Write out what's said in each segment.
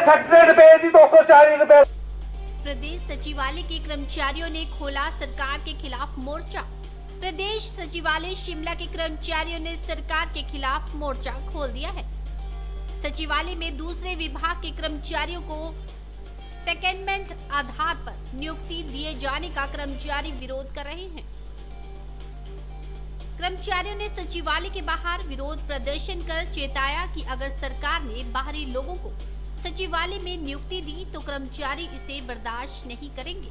Secretary पे थी 240 रुपए। प्रदेश सचिवालय के कर्मचारियों ने खोला सरकार के खिलाफ मोर्चा। प्रदेश सचिवालय शिमला के कर्मचारियों ने सरकार के खिलाफ मोर्चा खोल दिया है। सचिवालय में दूसरे विभाग के कर्मचारियों को सेकेंडमेंट आधार पर नियुक्ति दिए जाने का कर्मचारी विरोध कर रहे हैं। कर्मचारियों ने सचिवालय के बाहर विरोध प्रदर्शन कर चेताया कि अगर सरकार ने बाहरी लोगों को सचिवालय में नियुक्ति दी तो कर्मचारी इसे बर्दाश्त नहीं करेंगे।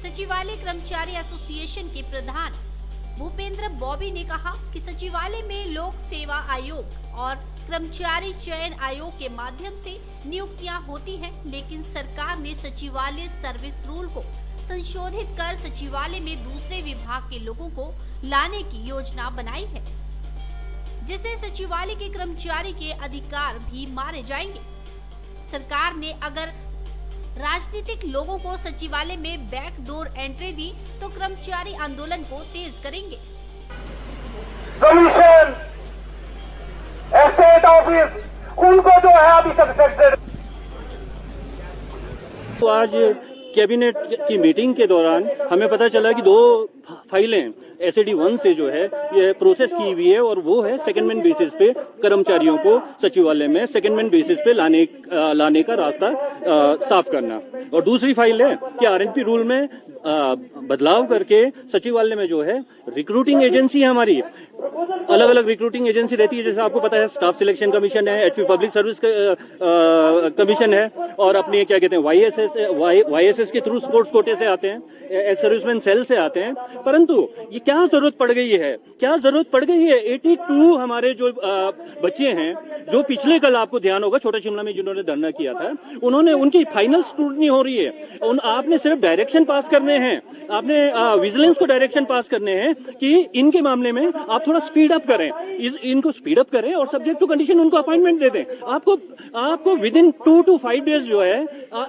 सचिवालय कर्मचारी एसोसिएशन के प्रधान भूपेंद्र बॉबी ने कहा कि सचिवालय में लोक सेवा आयोग और कर्मचारी चयन आयोग के माध्यम से नियुक्तियां होती हैं, लेकिन सरकार ने सचिवालय सर्विस रूल को संशोधित कर सचिवालय में दूसरे विभाग के लोगों को लाने की योजना बनाई है, जिससे सचिवालय के कर्मचारी के अधिकार भी मारे जाएंगे। सरकार ने अगर राजनीतिक लोगों को सचिवालय में बैकडोर एंट्री दी तो कर्मचारी आंदोलन को तेज करेंगे। कमीशन, स्टेट ऑफिस, उनको जो है अभी तक सेक्रेटरी। तो आज कैबिनेट की मीटिंग के दौरान हमें पता चला कि 2 फाइलें SAD 1 से जो है ये प्रोसेस की हुई है और वो है सेकेंडमेंट बेसिस पे कर्मचारियों को सचिवालय में सेकेंडमेंट बेसिस पे लाने का रास्ता साफ करना। और दूसरी फाइल है कि RNP रूल में बदलाव करके सचिवालय में जो है रिक्रूटिंग एजेंसी है हमारी, अलग अलग रिक्रूटिंग एजेंसी रहती है, जैसे आपको पता है स्टाफ सिलेक्शन कमीशन है, HP पब्लिक सर्विस कमीशन है और अपने क्या कहते हैं YSS के थ्रू स्पोर्ट्स कोटे से आते हैं, एक्स सर्विसमैन सेल से आते हैं। परंतु ये क्या जरूरत पड़ गई है, 82 हमारे जो बच्चे हैं जो पिछले कल आपको ध्यान होगा छोटा शिमला में जिन्होंने धरना किया था, उनकी फाइनल स्क्रूटनी हो रही है। आपने सिर्फ डायरेक्शन पास करने हैं, आपने विजिलेंस को डायरेक्शन पास करने हैं कि इनके मामले में आप थोड़ा स्पीड अप करें, इनको स्पीड अप करें और सब्जेक्ट टू कंडीशन उनको अपॉइंटमेंट दे दें। आपको विद इन 2 to 5 डेज जो है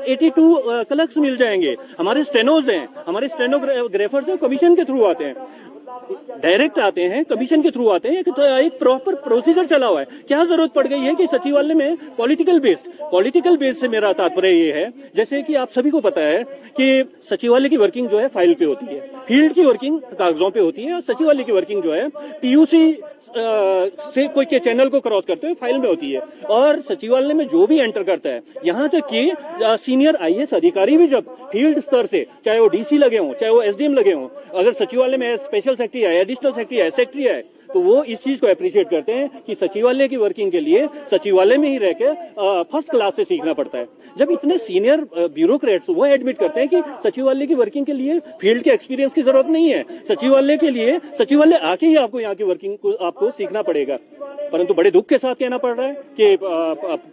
82 क्लर्क्स मिल जाएंगे। हमारे स्टेनोज हैं, हमारे स्टेनोग्राफर्स हैं, कमीशन के थ्रू आते हैं, डायरेक्ट आते हैं, कमीशन के थ्रू आते हैं। तो एक प्रॉपर प्रोसीजर चला हुआ है। क्या जरूरत पड़ गई है कि सचिवालय में पॉलिटिकल बेस्ड से मेरा तात्पर्य ये है, जैसे कि आप सभी को पता है कि सचिवालय की वर्किंग जो है फाइल पे होती है, फील्ड की वर्किंग कागजों पे होती है और सचिवालय की वर्किंग जो है PUC से कोई के चैनल को क्रॉस करते हुए फाइल में होती है। और सचिवालय में जो भी एंटर करता है, यहाँ तक कि सीनियर IAS अधिकारी भी जब फील्ड स्तर से, चाहे वो DC लगे हों, चाहे वो SDM लगे हों, अगर सचिवालय में स्पेशल सेक्रेटरी है, एडिशनल सेक्रेटरी है, तो वो इस चीज को अप्रिशिएट करते हैं कि सचिवालय की वर्किंग के लिए सचिवालय में ही रहकर फर्स्ट क्लास से सीखना पड़ता है। जब इतने सीनियर ब्यूरोक्रेट्स वो एडमिट करते हैं कि सचिवालय की वर्किंग के लिए फील्ड के एक्सपीरियंस की जरूरत नहीं है, सचिवालय आके ही आपको यहाँ की वर्किंग को आपको सीखना पड़ेगा। परंतु बड़े दुख के साथ कहना पड़ रहा है कि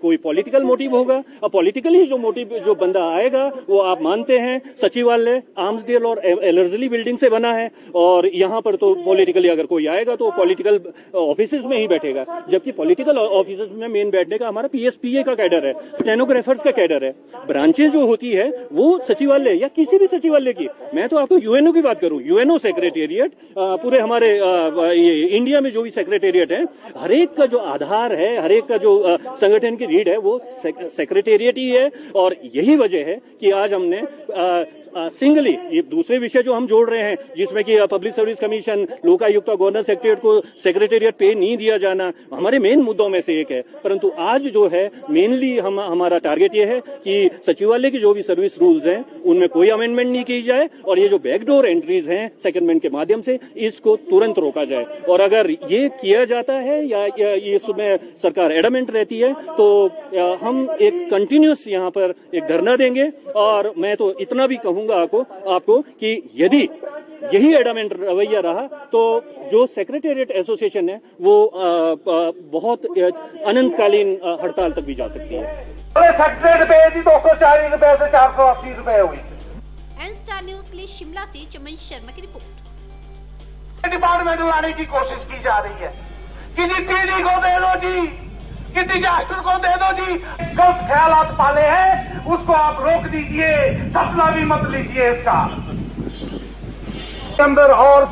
कोई पॉलिटिकल मोटिव होगा और पॉलिटिकली जो बंदा आएगा वो आप मानते हैं सचिवालय आर्म्सडेल और एलर्जली बिल्डिंग से बना है और यहाँ पर तो पॉलिटिकली अगर कोई आएगा तो पॉलिटिकल ऑफिसेज में ही बैठेगा, जबकि पॉलिटिकल ऑफिसेज में मेन बैठने का हमारा PSPA का कैडर है, स्टेनोग्राफर्स का कैडर है। ब्रांचें जो होती है वो सचिवालय या किसी भी सचिवालय की, मैं तो आपको UNO की बात करूं, UNO सेक्रेटेरिएट, पूरे हमारे इंडिया में जो भी सेक्रेटेरिएट है, हर एक का जो आधार है, हर एक का जो संगठन की रीढ़ है वो सेक्रेटेरिएट ही है। और यही वजह है कि आज हमने सिंगली ये दूसरे विषय जो हम जोड़ रहे हैं, जिसमें कि public service commission, Lokayukta, governor secretariat को सेक्रेटेरिएट पे नहीं दिया जाना हमारे मेन मुद्दों में से एक है। परंतु आज जो है मेनली हमारा टारगेट ये है कि सचिवालय की जो भी सर्विस रूल्स हैं उनमें कोई अमेंडमेंट नहीं की जाए और ये जो बैकडोर एंट्रीज हैं सेकेंडमेंट के माध्यम से इसको तुरंत रोका जाए। और अगर ये किया जाता है या इसमें सरकार एडमेंट रहती है तो हम एक कंटिन्यूस यहाँ पर एक धरना देंगे। और मैं तो इतना भी कहूंगा आपको कि यदि यही एडमेंट रवैया रहा तो जो सेक्रेटेरिएट एसोसिएशन है वो बहुत अनंतकालीन हड़ताल तक भी जा सकती है। सेक्रेटेरिएट पे थी 240 रुपए से 480 रुपए हुई। एन-स्टार न्यूज के लिए शिमला से चमन शर्मा की रिपोर्ट। डिपार्टमेंट लाने की कोशिश की जा रही है, किसी TD को दे दो जी, किसी डिजास्टर को दे दो जी। गलत ख्यालात पाले हैं उसको आप रोक दीजिए, सपना भी मत लीजिए इसका अंदर। और